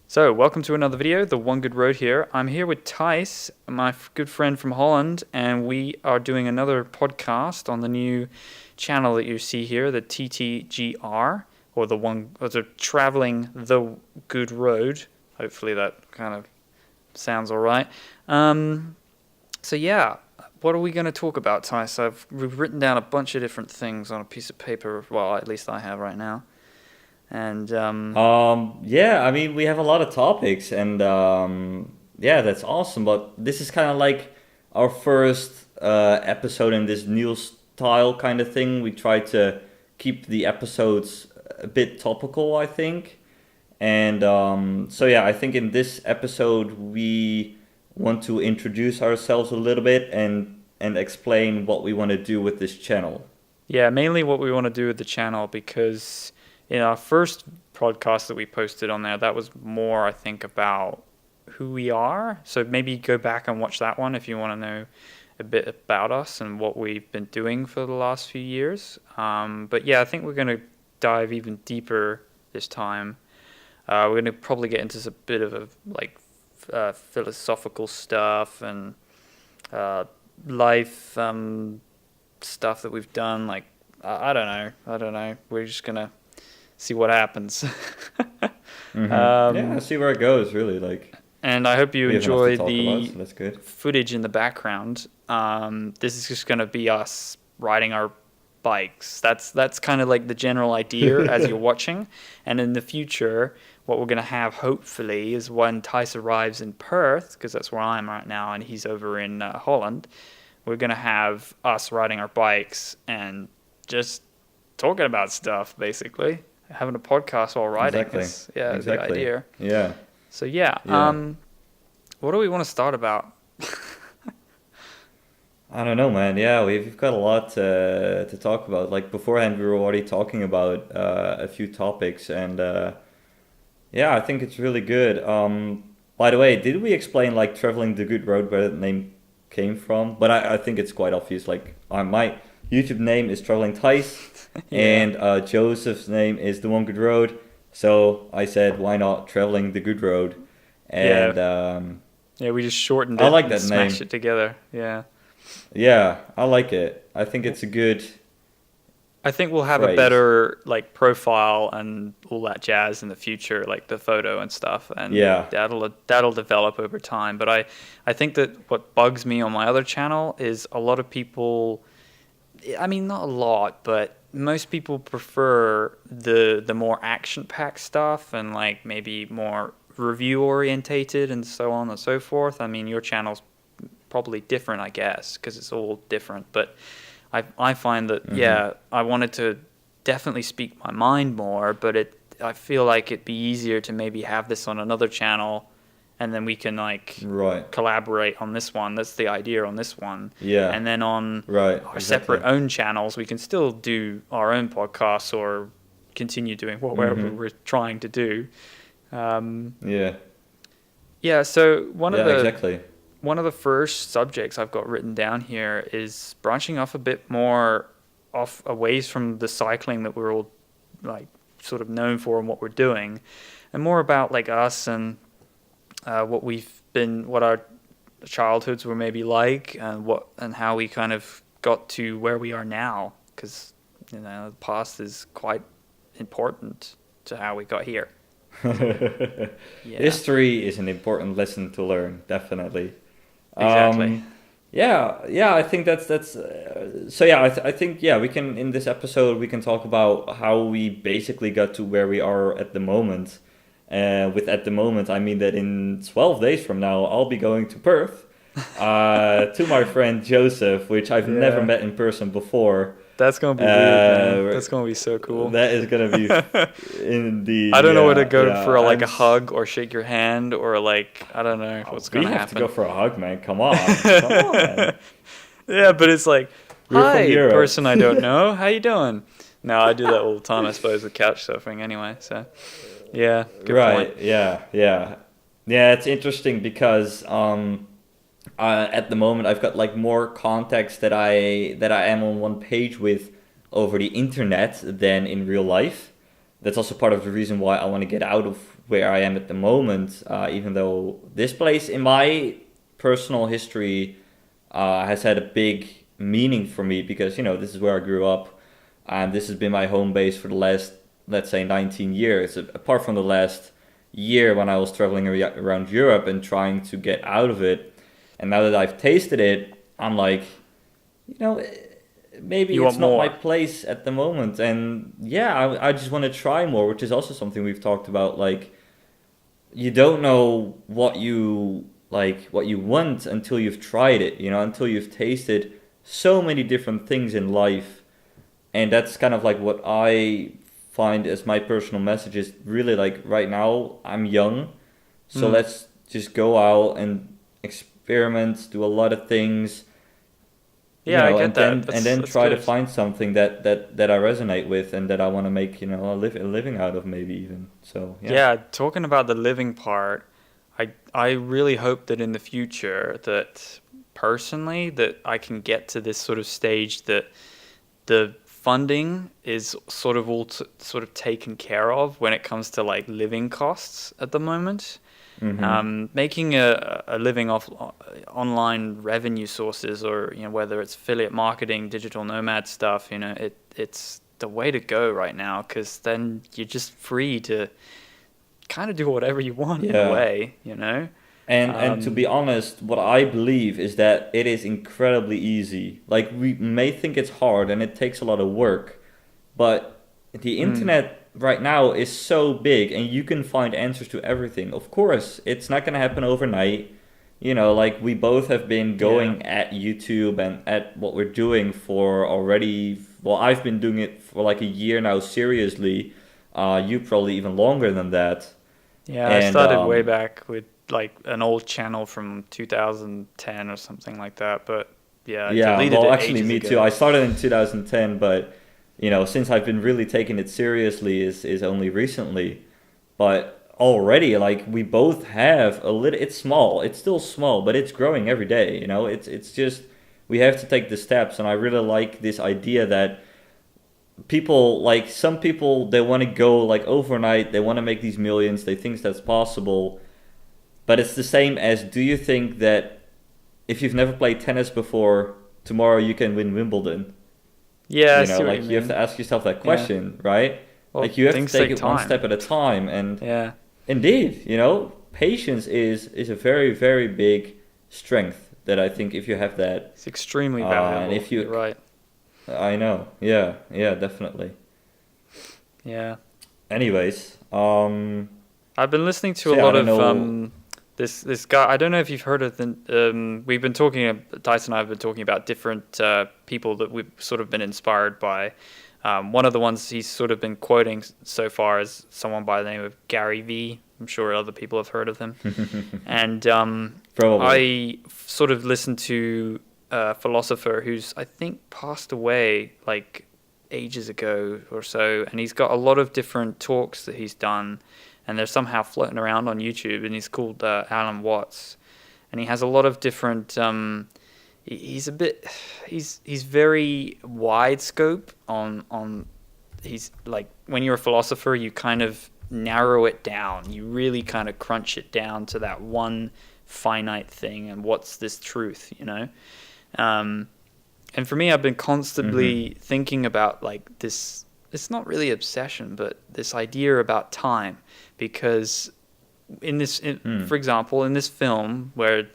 So, welcome to another video, The One Good Road here. I'm here with Tice, my good friend from Holland, and we are doing another podcast on the new channel that you see here, the TTGR, or the Traveling the Good Road. Hopefully that kind of sounds all right. So, what are we going to talk about, Tice? We've written down a bunch of different things on a piece of paper. Well, at least I have right now. And We have a lot of topics, and that's awesome. But this is kind of like our first episode in this new style kind of thing. We try to keep the episodes a bit topical, I think. And I think in this episode we want to introduce ourselves a little bit and explain what we want to do with this channel. Yeah, mainly what we want to do with the channel, because in our first podcast that we posted on there, that was more, I think, about who we are. So maybe go back and watch that one if you want to know a bit about us and what we've been doing for the last few years. I think we're going to dive even deeper this time. We're going to probably get into a bit of philosophical stuff and life stuff that we've done. Like, I don't know. We're just going to see what happens. See where it goes, really. And I hope you enjoy the so that's good. footage in the background. This is just going to be us riding our bikes. That's kind of like the general idea as you're watching. And in the future, what we're going to have, hopefully, is when Tice arrives in Perth, because that's where I am right now, and he's over in Holland, we're going to have us riding our bikes and just talking about stuff, basically. Having a podcast while riding is the idea. Yeah. So what do we want to start about? I don't know, man. Yeah, we've got a lot to talk about. Like beforehand, we were already talking about a few topics, and I think it's really good. By the way, did we explain like Traveling the Good Road where the name came from? But I think it's quite obvious. Like my YouTube name is TravelingTice. And Josef's name is TheOneGoodRoad, so I said, why not Traveling the Good Road? And we just shortened it. I like that and name. Smashed it together. Yeah, I like it. I think it's a good. I think we'll have phrase. a better profile and all that jazz in the future, like the photo and stuff, and that'll develop over time. But I think that what bugs me on my other channel is a lot of people. I mean, not a lot, but most people prefer the more action-packed stuff and maybe more review-orientated and so on and so forth. I mean, your channel's probably different, I guess, because it's all different. But I find that, I wanted to definitely speak my mind more, but I feel like it'd be easier to maybe have this on another channel, and then we can collaborate on this one. That's the idea on this one. Yeah. And then on our separate own channels, we can still do our own podcasts or continue doing whatever we're trying to do. So one of the first subjects I've got written down here is branching off a bit more away from the cycling that we're all sort of known for and what we're doing, and more about us and what our childhoods were maybe like, and how we kind of got to where we are now, because the past is quite important to how we got here. History is an important lesson to learn, definitely. Exactly. I think that's I think we can, in this episode we can talk about how we basically got to where we are at the moment. With at the moment, I mean that in 12 days from now, I'll be going to Perth to my friend Josef, which I've never met in person before. That's going to be weird, man. That's going to be so cool. That is going to be indeed. I don't know whether to go for a hug or shake your hand or I don't know what's going to happen. We have to go for a hug, man. Come on. Come on. Yeah, but it's hi, person I don't know. How you doing? No, I do that all the time, I suppose, with couch surfing anyway, so... Yeah, good point. Yeah. It's interesting because at the moment I've got more contacts that I am on one page with over the internet than in real life. That's also part of the reason why I want to get out of where I am at the moment, even though this place in my personal history has had a big meaning for me because, this is where I grew up and this has been my home base for the last, let's say, 19 years, apart from the last year when I was traveling around Europe and trying to get out of it. And now that I've tasted it, I'm like, maybe it's not my place at the moment. And yeah, I just want to try more, which is also something we've talked about. Like, you don't know what you want until you've tried it, until you've tasted so many different things in life. And that's kind of like what I find as my personal message is really like right now I'm young. So let's just go out and experiment, do a lot of things. Yeah, I get that. And then try to find something that I resonate with and that I want to make, a living out of, maybe even. So yeah, talking about the living part, I really hope that in the future that personally that I can get to this sort of stage that the funding is sort of all sort of taken care of when it comes to like living costs at the moment. Making a living off online revenue sources, or whether it's affiliate marketing, digital nomad stuff, it's the way to go right now, because then you're just free to kind of do whatever you want in a way, And to be honest, what I believe is that it is incredibly easy. Like, we may think it's hard and it takes a lot of work, but the internet right now is so big and you can find answers to everything. Of course, it's not going to happen overnight. Like, we both have been going at YouTube and at what we're doing for already, well, I've been doing it for like a year now, seriously. You probably even longer than that. Yeah, I started way back with like an old channel from 2010 or something like that, but I deleted it actually ages me ago. too. I started in 2010, but since I've been really taking it seriously is only recently. But already, like, we both have a little, it's small, it's still small, but it's growing every day. It's just, we have to take the steps. And I really like this idea that people, like, some people, they want to go like overnight, they want to make these millions, they think that's possible. But it's the same as, do you think that if you've never played tennis before, tomorrow you can win Wimbledon? Yeah, Like, you have to ask yourself that question, right? Well, like, you have to take it one step at a time. And indeed, patience is a very, very big strength that I think if you have that, it's extremely valuable. And if you're right. I know. Yeah, definitely. Yeah. Anyways, I've been listening to a lot of this guy. I don't know if you've heard of the. We've been talking. Tice and I have been talking about different people that we've sort of been inspired by. One of the ones he's sort of been quoting so far is someone by the name of Gary V. I'm sure other people have heard of him. And I sort of listened to a philosopher who's, I think, passed away like ages ago or so, and he's got a lot of different talks that he's done. And they're somehow floating around on YouTube, and he's called Alan Watts, and he has a lot of different. He's very wide scope on. He's like, when you're a philosopher, you kind of narrow it down. You really kind of crunch it down to that one finite thing, and what's this truth, And for me, I've been constantly thinking about like this. It's not really obsession, but this idea about time. Because for example, in this film where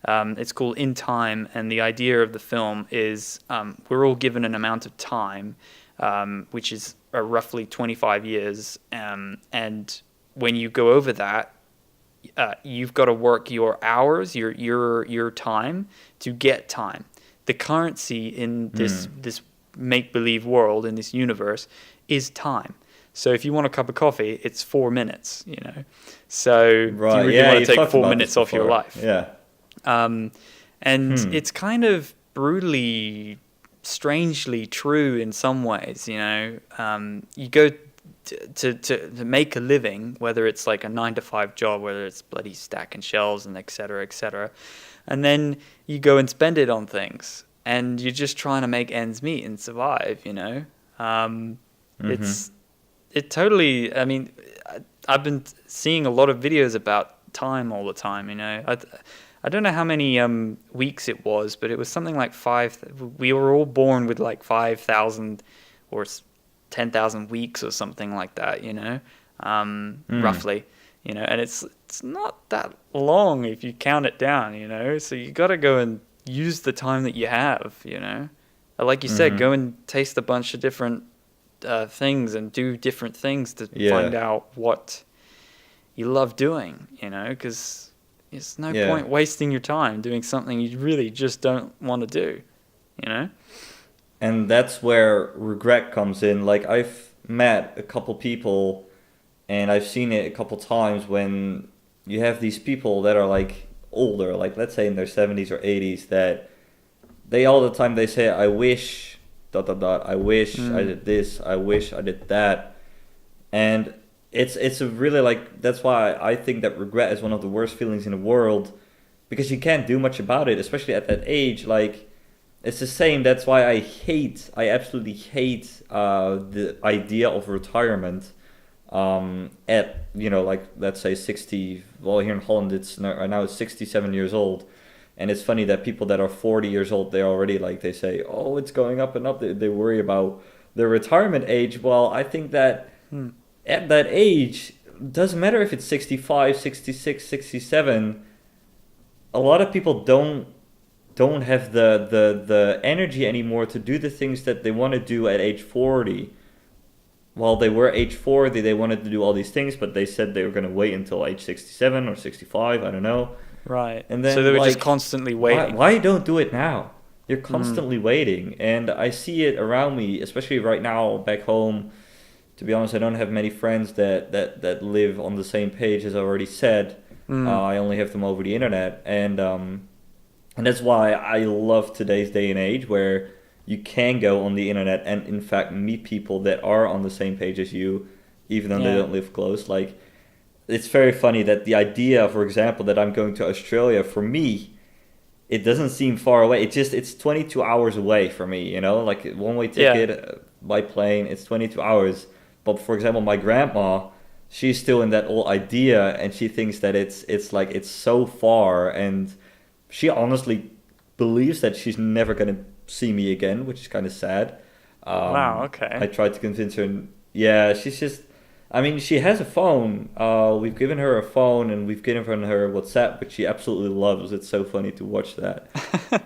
it's called In Time, and the idea of the film is we're all given an amount of time, which is roughly 25 years, and when you go over that, you've got to work your hours, your time to get time. The currency in this make-believe world, in this universe, is time. So if you want a cup of coffee, it's 4 minutes, So do you really want to take 4 minutes off your life? Yeah. And it's kind of brutally, strangely true in some ways, You go to make a living, whether it's like a 9-to-5 job, whether it's bloody stacking shelves and et cetera, and then you go and spend it on things, and you're just trying to make ends meet and survive, It totally, I mean, I've been seeing a lot of videos about time all the time. I don't know how many weeks it was, but it was something like we were all born with like 5,000 or 10,000 weeks or something like that. Roughly. And it's not that long if you count it down. So you got to go and use the time that you have. Like you said, go and taste a bunch of different things and do different things to find out what you love doing, because there's no point wasting your time doing something you really just don't want to do, And that's where regret comes in. Like, I've met a couple people and I've seen it a couple times when you have these people that are like older, like let's say in their 70s or 80s, that they all the time they say, I wish dot dot dot, I wish I did this, I wish I did that. And it's a really, like, that's why I think that regret is one of the worst feelings in the world, because you can't do much about it, especially at that age. Like, it's the same. That's why I absolutely hate the idea of retirement at, like, let's say 60, well, here in Holland now it's 67 years old. And it's funny that people that are 40 years old, they're already like, they say, oh, it's going up and up. They worry about their retirement age. Well, I think that at that age, it doesn't matter if it's 65, 66, 67. A lot of people don't have the energy anymore to do the things that they want to do at age 40. While they were age 40, they wanted to do all these things, but they said they were going to wait until age 67 or 65, I don't know. Right. And then, so they were just constantly waiting. Why don't do it now? You're constantly waiting. And I see it around me, especially right now back home. To be honest, I don't have many friends that live on the same page, as I already said. I only have them over the internet. And that's why I love today's day and age, where you can go on the internet and in fact meet people that are on the same page as you, even though they don't live close. Like, it's very funny that the idea, for example, that I'm going to Australia, for me, it doesn't seem far away. It's 22 hours away for me, like one-way ticket by plane, it's 22 hours. But for example, my grandma, she's still in that old idea, and she thinks that it's like it's so far, and she honestly believes that she's never going to see me again, which is kind of sad. Wow, okay. I tried to convince her, and she's just, I mean, she has a phone. We've given her a phone and we've given her WhatsApp, which she absolutely loves. It's so funny to watch that.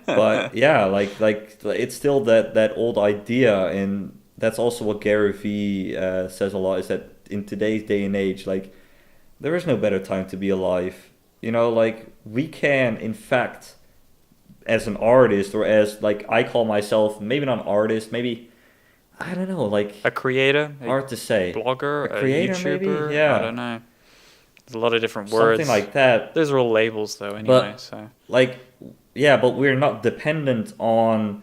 But yeah, like it's still that old idea, and that's also what Gary Vee says a lot, is that in today's day and age, like, there is no better time to be alive. Like, we can, in fact, as an artist, or as, like, I call myself, maybe not an artist, maybe, I don't know, like a creator, hard to say, blogger, a creator, YouTuber, maybe? Yeah, I don't know. There's a lot of different words, something like that. Those are all labels, though, anyway. But, so, like, but we're not dependent on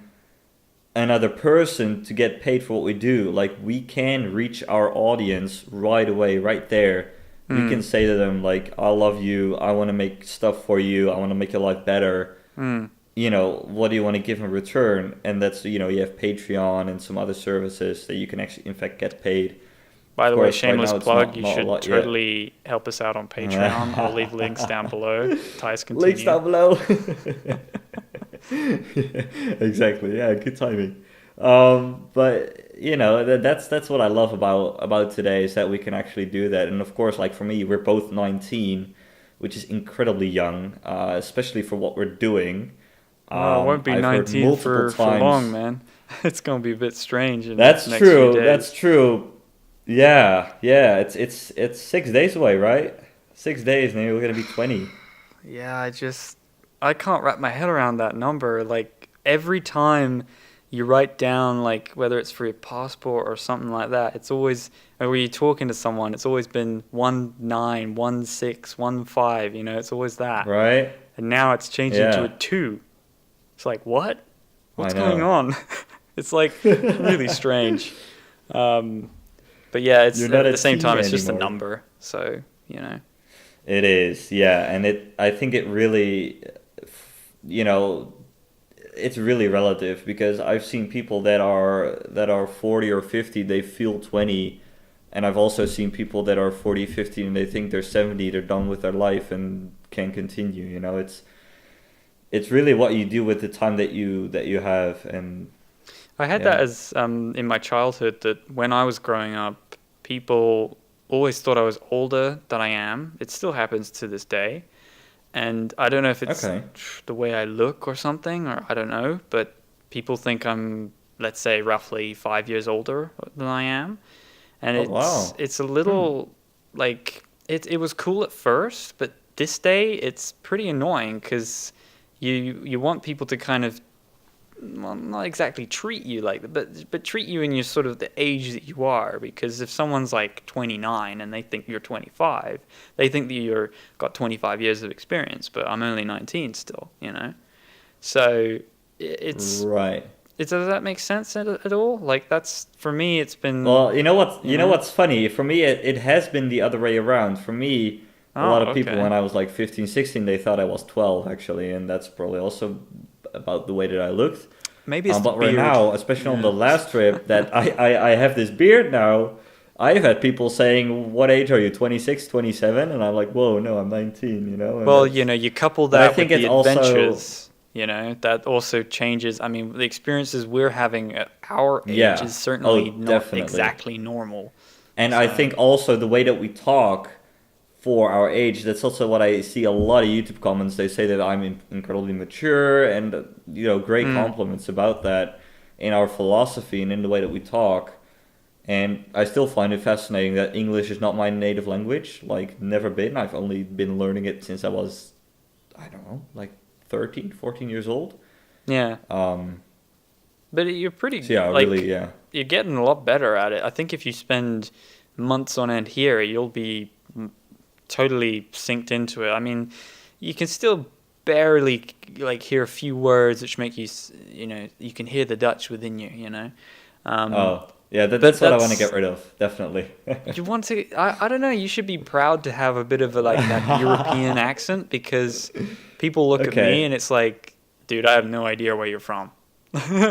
another person to get paid for what we do. Like, we can reach our audience right away, right there. We can say to them, like, I love you, I want to make stuff for you, I want to make your life better. What do you want to give in return? And that's, you have Patreon and some other services that you can actually, in fact, get paid. By the way, shameless plug, you should totally help us out on Patreon. I'll leave links down below. Tice, continue. Links down below. Exactly, yeah, good timing. But, that's what I love about today, is that we can actually do that. And of course, like, for me, we're both 19, which is incredibly young, especially for what we're doing. It won't be 19 for long, man. It's going to be a bit strange in the next few days. That's true. Yeah. It's 6 days away, right? 6 days, and then we're going to be 20. Yeah, I can't wrap my head around that number. Like, every time you write down, like, whether it's for your passport or something like that, it's always, or you're talking to someone, it's always been 19, 16, 15, it's always that. Right. And now it's changing to a 2. It's like, what? What's going on? It's like really strange. But yeah, it's at the same time, it's just a number. So, It is, yeah. And I think it really, it's really relative, because I've seen people that are 40 or 50, they feel 20, And I've also seen people that are 40, 50, and they think they're 70, they're done with their life and can continue. You know, it's really what you do with the time that you have. And I had that as in my childhood, that when I was growing up, people always thought I was older than I am. It still happens to this day. And I don't know if it's the way I look or something, or I don't know, but people think I'm, let's say, roughly 5 years older than I am. And it's a little like it was cool at first, but this day it's pretty annoying because you want people to kind of, well, not exactly treat you like that, but treat you in your sort of the age that you are. Because if someone's like 29 and they think you're 25, they think that you're got 25 years of experience, but I'm only 19 still, you know. So it's right. Does that make sense at all? Like, that's, for me, it's been... Well, you know what's funny? For me, it has been the other way around. For me, a lot of people, when I was like 15, 16, they thought I was 12, actually. And that's probably also about the way that I looked. Maybe it's the but beard. Right now, especially on the last trip, that I have this beard now. I've had people saying, what age are you, 26, 27? And I'm like, whoa, no, I'm 19, you know? And well, you know, you couple that with the adventures... Also, you know, that also changes. I mean, the experiences we're having at our age is certainly not exactly normal. And I think also the way that we talk for our age, that's also what I see a lot of YouTube comments. They say that I'm incredibly mature, and, you know, great compliments about that in our philosophy and in the way that we talk. And I still find it fascinating that English is not my native language. Like, never been. I've only been learning it since I was, I don't know, like 13, 14 years old. Yeah. But you're pretty, so you're getting a lot better at it. I think if you spend months on end here, you'll be totally synced into it. I mean, you can still barely like hear a few words which make you, you know, you can hear the Dutch within you, you know. Yeah, that's what I want to get rid of, definitely. You want to, I don't know, you should be proud to have a bit of a, like, that European accent, because people look at me and it's like, dude, I have no idea where you're from.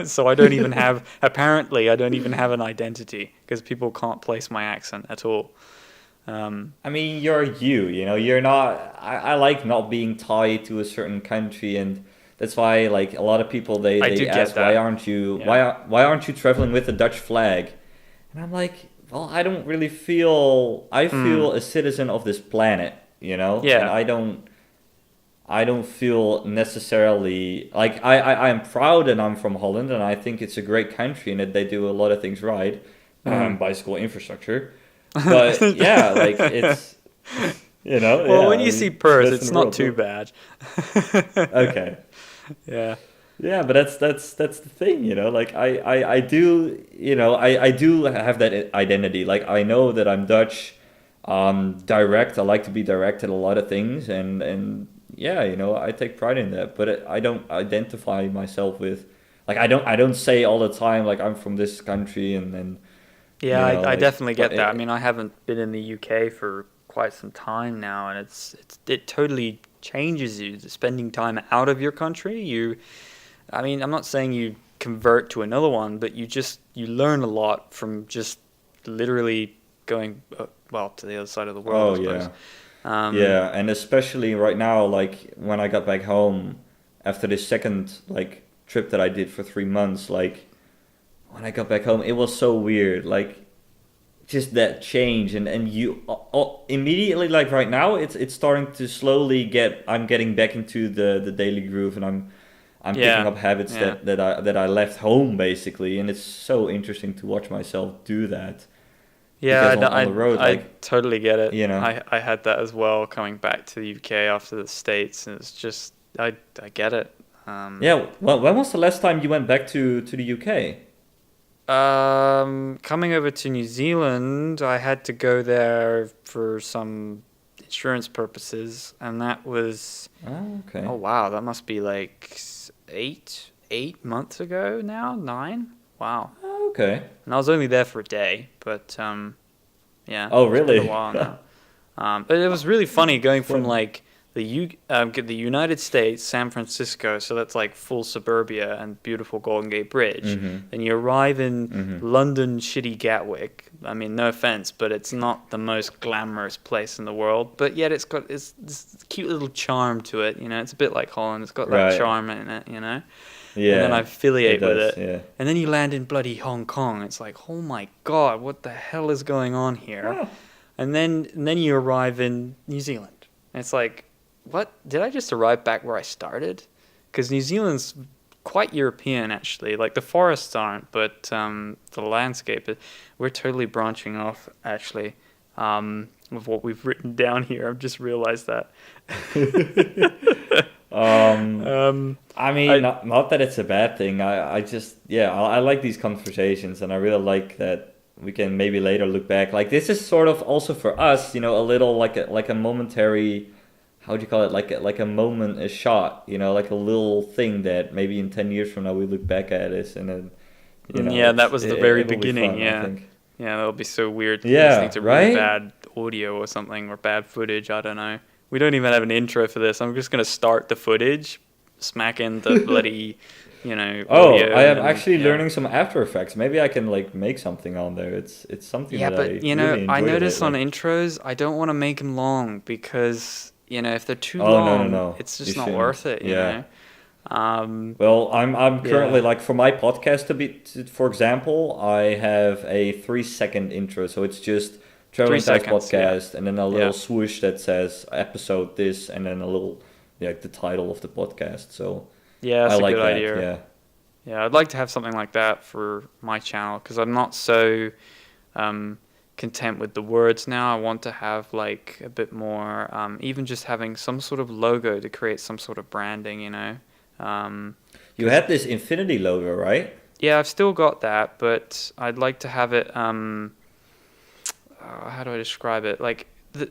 So I don't even have, apparently I don't even have an identity, because people can't place my accent at all. I mean, you're you know, you're not, I like not being tied to a certain country, and that's why, like, a lot of people they ask, why aren't you why aren't you traveling with a Dutch flag? And I'm like, well, I don't really feel, I feel a citizen of this planet, you know? Yeah. And I don't feel necessarily like I'm proud and I'm from Holland, and I think it's a great country and that they do a lot of things right. Bicycle infrastructure. But yeah, like, it's, you know. Well, when you see Perth, it's not too bad. Okay. Yeah. Yeah, but that's the thing, you know. Like, I do, you know, I do have that identity. Like, I know that I'm Dutch, direct. I like to be direct at a lot of things, and yeah, you know, I take pride in that. But I don't identify myself with, like, I don't say all the time, like, I'm from this country, and then. Yeah, you know, I definitely get that. I mean, I haven't been in the UK for quite some time now, and it totally changes you. Spending time out of your country, I mean, I'm not saying you convert to another one, but you learn a lot from just literally going, to the other side of the world, I suppose. Yeah, and especially right now, like, when I got back home after this second, like, trip that I did for 3 months, like, when I got back home, it was so weird, like, just that change, and you immediately, like, right now, it's starting to slowly I'm getting back into the daily groove, and I'm picking up habits that I left home, basically, and it's so interesting to watch myself do that. Yeah, on the road, I totally get it. You know, I had that as well, coming back to the UK after the States, and it's just, I get it. Yeah, well, when was the last time you went back to the UK? Coming over to New Zealand, I had to go there for some insurance purposes, and that was... Oh, okay. Oh, wow, that must be like 8 months ago now? 9? Wow. Oh, okay. And I was only there for a day, but, yeah. Oh, really? It's been a while now. But it was really funny going from, like, the the United States, San Francisco, so that's like full suburbia and beautiful Golden Gate Bridge. Then you arrive in London, shitty Gatwick. I mean, no offense, but it's not the most glamorous place in the world. But yet it's got this cute little charm to it. It's a bit like Holland. It's got that charm in it. Yeah. And then I affiliate with it. Yeah. And then you land in bloody Hong Kong. It's like, oh my God, what the hell is going on here? Oh. And then you arrive in New Zealand. And it's like, what? Did I just arrive back where I started? Because New Zealand's quite European, actually. Like, the forests aren't, but the landscape, we're totally branching off, actually, with what we've written down here. I've just realized that. I mean, not that it's a bad thing. I just, I like these conversations, and I really like that we can maybe later look back. Like, this is sort of also for us, a little like a momentary, how do you call it? Like a moment, a shot, like a little thing that maybe in 10 years from now we look back at this and then, that was the very beginning. Fun, yeah, that'll be so weird. Yeah, listening to right? really bad audio or something, or bad footage. I don't know. We don't even have an intro for this. I'm just gonna start the footage, smack in the bloody, audio. I am actually learning some After Effects. Maybe I can make something on there. It's something. Yeah, that but really I notice on lately. intros, I don't want to make them long because if they're too long, no. it's just You not shouldn't. worth it. You Yeah. know. Well, I'm currently for my podcast for example, I have a 3-second intro, so it's just Traveling Tice podcast, and then a little swoosh that says episode this, and then a little the title of the podcast. So yeah, that's I a like good that. idea. Yeah, I'd like to have something like that for my channel because I'm not so content with the words now. I want to have a bit more, even just having some sort of logo to create some sort of branding. You had this Infinity logo, right? Yeah, I've still got that, but I'd like to have it. How do I describe it?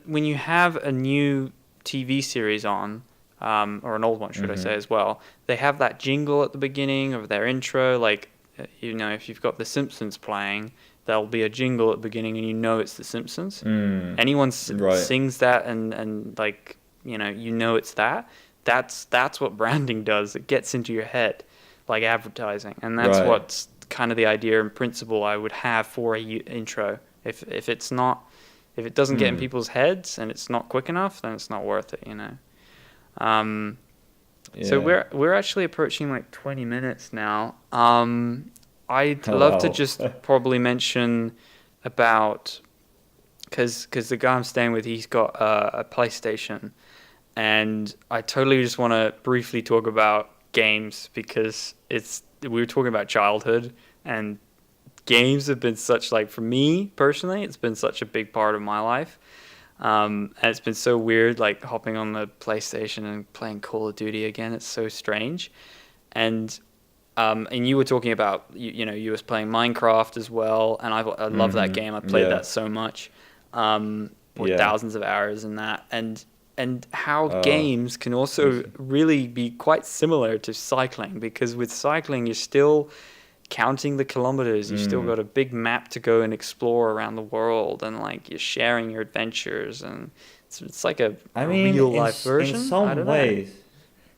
When you have a new TV series on, or an old one, should I say as well, they have that jingle at the beginning of their intro. If you've got The Simpsons playing, there'll be a jingle at the beginning, and it's The Simpsons. Anyone sings that, and it's that. That's what branding does. It gets into your head, like advertising, and that's what's kind of the idea and principle I would have for a intro. If it doesn't get in people's heads and it's not quick enough, then it's not worth it. So we're actually approaching 20 minutes now. I'd love to just probably mention about because the guy I'm staying with, he's got a PlayStation. And I totally just want to briefly talk about games because we were talking about childhood, and games have been for me personally, it's been such a big part of my life. And it's been so weird, hopping on the PlayStation and playing Call of Duty again. It's so strange. And you were talking about, you was playing Minecraft as well. And I love that game. I played that so much, with thousands of hours in that. And how games can also really be quite similar to cycling, because with cycling, you're still counting the kilometers. You've still got a big map to go and explore around the world, and you're sharing your adventures, and it's like a real life version. In some ways,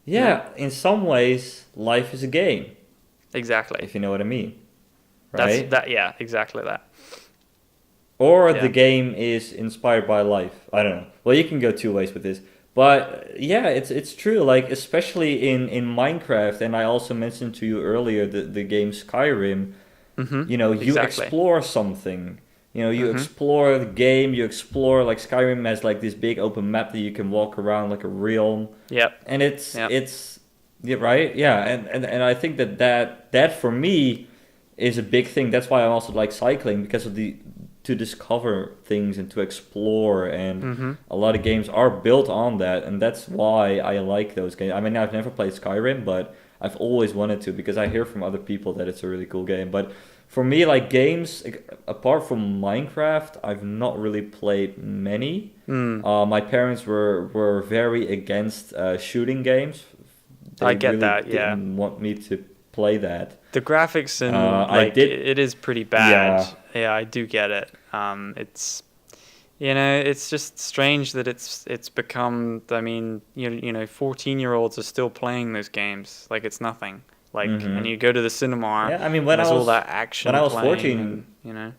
in some ways, life is a game. Exactly. If you know what I mean, right? Exactly that. Or the game is inspired by life. I don't know. Well, you can go two ways with this. But it's true. Especially in Minecraft, and I also mentioned to you earlier the game Skyrim. You explore something. You explore the game. You explore Skyrim has this big open map that you can walk around like a realm. Yep. And it's right. Yeah. And I think that for me is a big thing. That's why I also like cycling, because of to discover things and to explore, and a lot of games are built on that, and that's why I like those games. I mean, I've never played Skyrim, but I've always wanted to, because I hear from other people that it's a really cool game. But for me, games, apart from Minecraft, I've not really played many. My parents were very against shooting games. I get that, didn't want me to play that. The graphics and it is pretty bad. Yeah, I do get it. It's just strange that it's become. I mean, 14-year-olds are still playing those games like it's nothing. Like, and you go to the cinema. Yeah, I mean, and there's all that action. When I was playing 14, and.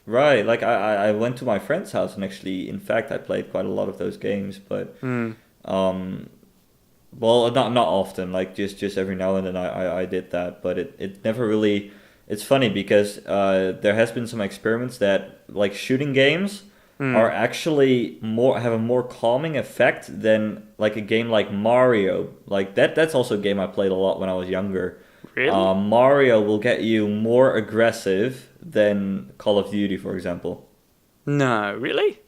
Right, like I went to my friend's house and actually, in fact, I played quite a lot of those games, but well, not often, like just every now and then I did that, but it never really. It's funny because there has been some experiments that like shooting games are actually have a more calming effect than like a game like Mario. Like that's also a game I played a lot when I was younger. Really? Mario will get you more aggressive than Call of Duty, for example. No, really?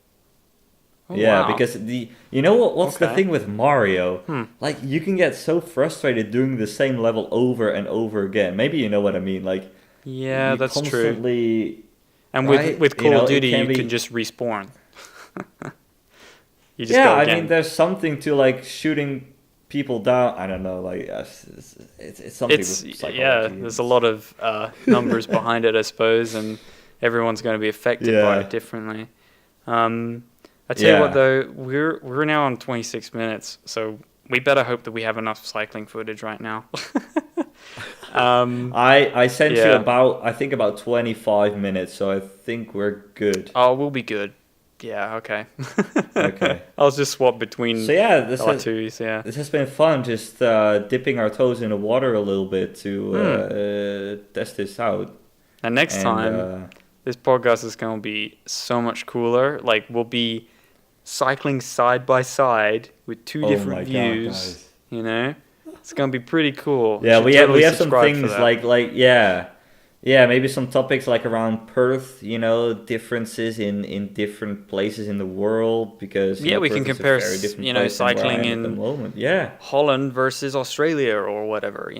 Oh, yeah, wow. because what's the thing with Mario? Like you can get so frustrated doing the same level over and over again. Maybe you know what I mean. Like yeah, that's constantly, true. And right? with Call of Duty, you can just respawn. You just go again. I mean, there's something to like shooting people down. I don't know, like it's something. With psychology. Yeah, there's a lot of numbers behind it, I suppose, and everyone's going to be affected by it differently. I tell you what, though, we're now on 26 minutes, so we better hope that we have enough cycling footage right now. I sent you about 25 minutes, so I think we're good. Oh, we'll be good. Yeah, okay. Okay. I'll just swap between this has been fun, just dipping our toes in the water a little bit to test this out. And next time, this podcast is going to be so much cooler. Like, we'll be cycling side by side with two different views. God, it's going to be pretty cool. Yeah, we have some things like maybe some topics like around Perth, differences in different places in the world, because we Perth can compare cycling in the moment. Holland versus Australia or whatever,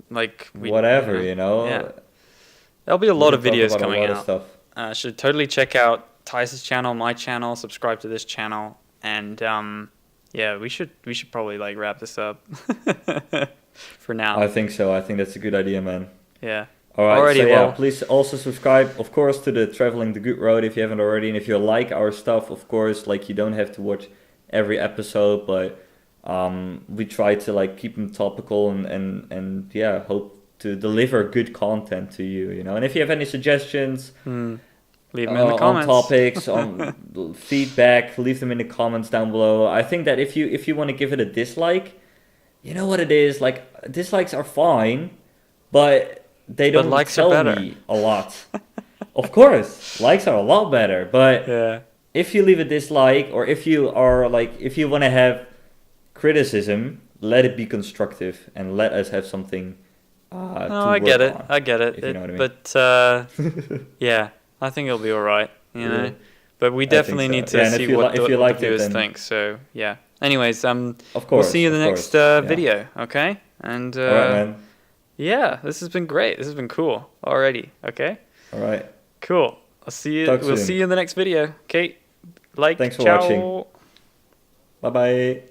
like whatever. Yeah. There'll be a lot of videos coming out. Should totally check out Tice's channel, my channel, subscribe to this channel, and we should probably like wrap this up for now. I think so. I think that's a good idea, man. Yeah. All right. Alrighty, please also subscribe, of course, to the Traveling the Good Road if you haven't already, and if you like our stuff, of course, like you don't have to watch every episode, but we try to like keep them topical and hope to deliver good content to you, And if you have any suggestions, leave them in the comments. On topics, on feedback, leave them in the comments down below. I think that if you want to give it a dislike, you know what it is, like dislikes are fine, but they don't tell me a lot. Of course, likes are a lot better, but if you leave a dislike, or if you want to have criticism, let it be constructive and let us have something I get it. If you know what I mean. But I think it'll be all right, But we definitely need to see what the viewers think. So anyways, of course, we'll see you in the next video, okay? And all right, man. Yeah, this has been great. This has been cool already. Okay. All right. Cool. We'll see you in the next video. Okay. Thanks for watching. Bye bye.